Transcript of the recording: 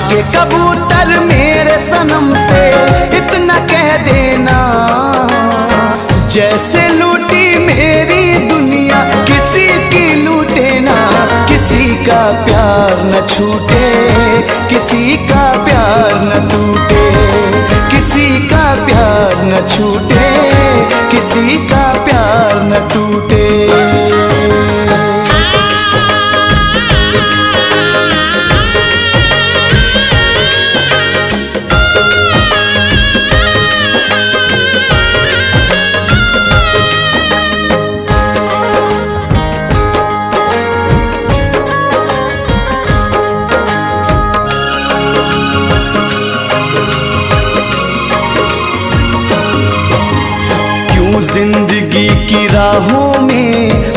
के कबूतर मेरे सनम से इतना कह देना, जैसे लूटी मेरी दुनिया किसी की लूटे ना। किसी का प्यार न छूटे, किसी का प्यार न टूटे, किसी का प्यार न छूटे, किसी का प्यार न टूटे। जिंदगी की राहों में